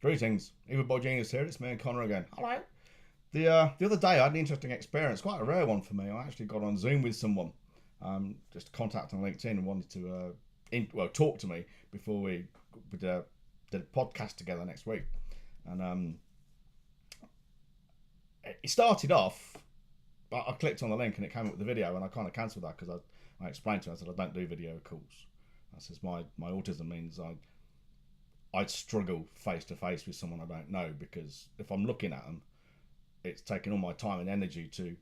Greetings, Evil Boy Genius here. It's me and Connor again. Hello. The other day I had an interesting experience, quite a rare one for me. I actually got on Zoom with someone, just contact on LinkedIn and wanted to talk to me before we did a podcast together next week. And it started off, I clicked on the link and it came up with the video, and I kind of cancelled that because I explained to him, I said I don't do video calls. I says my autism means I'd struggle face to face with someone I don't know, because if I'm looking at them, it's taking all my time and energy to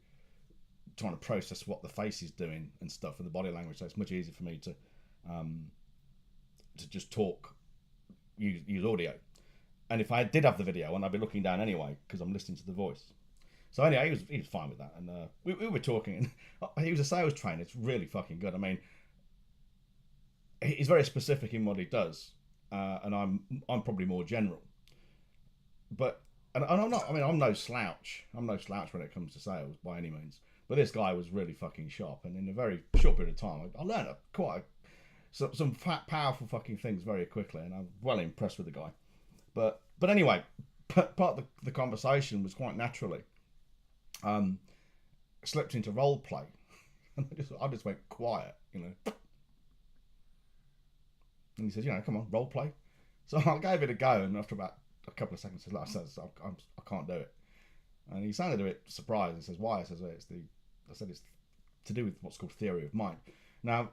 trying to process what the face is doing and stuff and the body language. So it's much easier for me to just talk, use audio. And if I did have the video, and I'd be looking down anyway because I'm listening to the voice. So anyway, he was fine with that, and we were talking. And he was a sales trainer. It's really fucking good. I mean, he's very specific in what he does. And I'm probably more general, but and I'm not. I mean, I'm no slouch. I'm no slouch when it comes to sales by any means. But this guy was really fucking sharp, and in a very short period of time, I learned some powerful fucking things very quickly, and I'm well impressed with the guy. But anyway, part of the conversation was quite naturally slipped into role play, and I just went quiet, you know. And he says, come on, role play. So I gave it a go, and after about a couple of seconds, I said, I can't do it. And he sounded a bit surprised. He says, why? I said it's to do with what's called theory of mind. Now,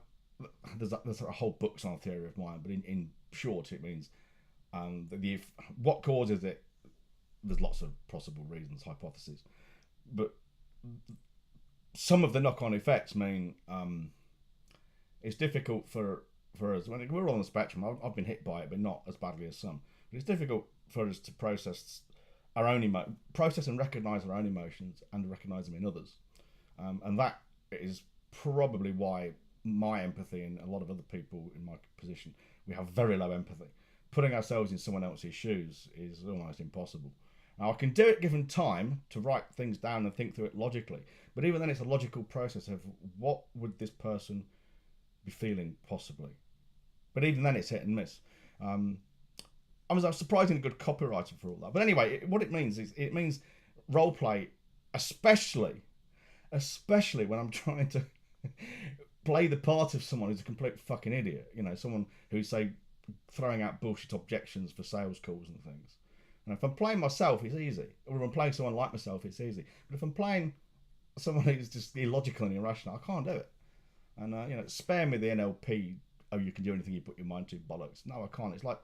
there's a whole books on theory of mind, but in short, it means what causes it. There's lots of possible reasons, hypotheses, but some of the knock-on effects mean it's difficult for us, when we're all on the spectrum. I've been hit by it, but not as badly as some. But it's difficult for us to process and recognise our own emotions and recognise them in others. And that is probably why my empathy and a lot of other people in my position, we have very low empathy. Putting ourselves in someone else's shoes is almost impossible. Now, I can do it given time to write things down and think through it logically, but even then it's a logical process of what would this person be feeling possibly. But even then, it's hit and miss. I'm a surprisingly good copywriter for all that. But anyway, what it means is it means role play, especially when I'm trying to play the part of someone who's a complete fucking idiot. Someone who's, say, throwing out bullshit objections for sales calls and things. And if I'm playing myself, it's easy. Or if I'm playing someone like myself, it's easy. But if I'm playing someone who's just illogical and irrational, I can't do it. And spare me the NLP. Oh, you can do anything you put your mind to, bollocks. No, I can't. It's like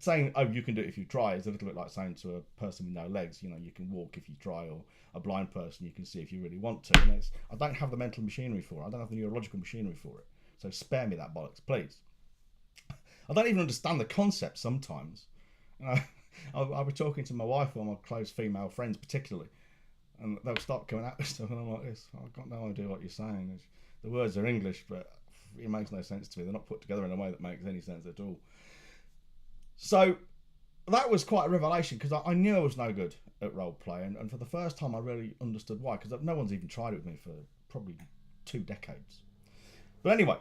saying, oh, you can do it if you try. Is a little bit like saying to a person with no legs, you can walk if you try, or a blind person, you can see if you really want to. I don't have the mental machinery for it. I don't have the neurological machinery for it. So spare me that bollocks, please. I don't even understand the concept sometimes. I'll be talking to my wife or my close female friends particularly, and they'll start coming at me stuff, and I'm like this. I've got no idea what you're saying. The words are English, but it makes no sense to me. They're not put together in a way that makes any sense at all. So that was quite a revelation, because I knew I was no good at role play, and for the first time I really understood why, because no one's even tried it with me for probably 2 decades. But anyway,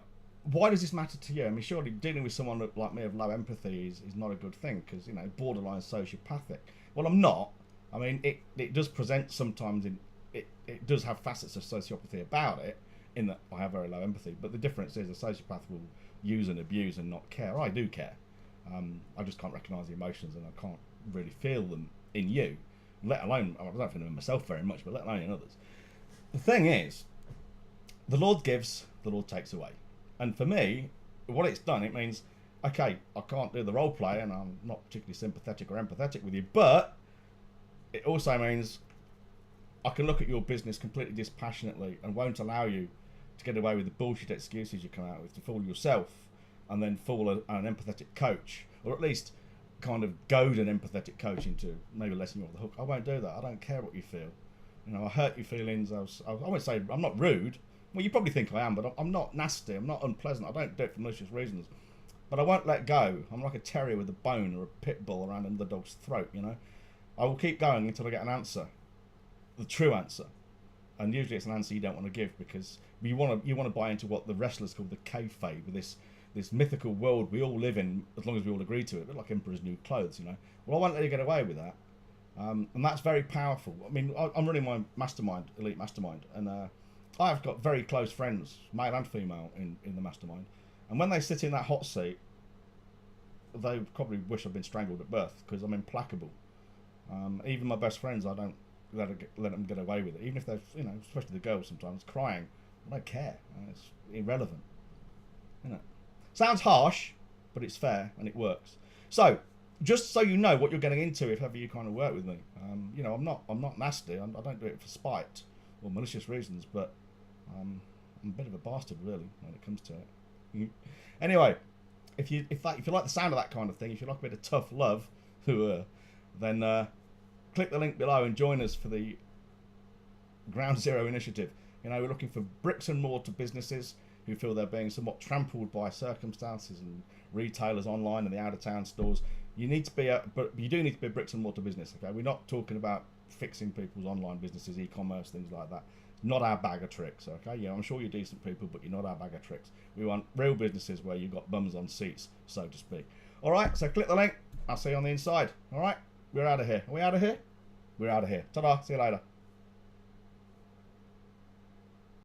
why does this matter to you? I mean, surely dealing with someone like me of low empathy is not a good thing, because, borderline sociopathic. Well, I'm not. I mean, it does present sometimes it does have facets of sociopathy about it, in that I have very low empathy. But the difference is a sociopath will use and abuse and not care. I do care. I just can't recognise the emotions, and I can't really feel them in you, let alone, I don't feel them in myself very much, but let alone in others. The thing is, the Lord gives, the Lord takes away. And for me, what it's done, it means, okay, I can't do the role play, and I'm not particularly sympathetic or empathetic with you, but it also means I can look at your business completely dispassionately and won't allow you to get away with the bullshit excuses you come out with to fool yourself, and then fool an empathetic coach, or at least kind of goad an empathetic coach into maybe letting you off the hook. I won't do that. I don't care what you feel. I hurt your feelings. I won't say I'm not rude. Well, you probably think I am, but I'm not nasty. I'm not unpleasant. I don't do it for malicious reasons. But I won't let go. I'm like a terrier with a bone, or a pit bull around another dog's throat, I will keep going until I get an answer. The true answer. And usually it's an answer you don't want to give, because you want to buy into what the wrestlers call the kayfabe, this mythical world we all live in, as long as we all agree to it, a bit like Emperor's New Clothes, you know. Well, I won't let you get away with that. And that's very powerful. I mean, I'm running my mastermind, elite mastermind, and I've got very close friends, male and female, in the mastermind. And when they sit in that hot seat, they probably wish I'd been strangled at birth, because I'm implacable. Even my best friends, I don't let them get away with it. Even if they're, you know, especially the girls sometimes, crying, I don't care. It's irrelevant. You know. Sounds harsh, but it's fair and it works. So, just so you know what you're getting into if ever you kind of work with me. You know, I'm not nasty. I don't do it for spite or malicious reasons, but I'm a bit of a bastard, really, when it comes to it. Anyway, if you like the sound of that kind of thing, if you like a bit of tough love, then click the link below and join us for the Ground Zero initiative. You know, we're looking for bricks and mortar businesses who feel they're being somewhat trampled by circumstances and retailers online and the out-of-town stores. You need to be but you do need to be a bricks and mortar business. Okay, we're not talking about fixing people's online businesses, e-commerce, things like that. Not our bag of tricks. Okay, yeah, I'm sure you're decent people, but you're not our bag of tricks. We want real businesses where you've got bums on seats, so to speak. All right, so click the link. I'll see you on the inside. All right, we're out of here. Are we out of here? We're out of here. Ta-da. See you later.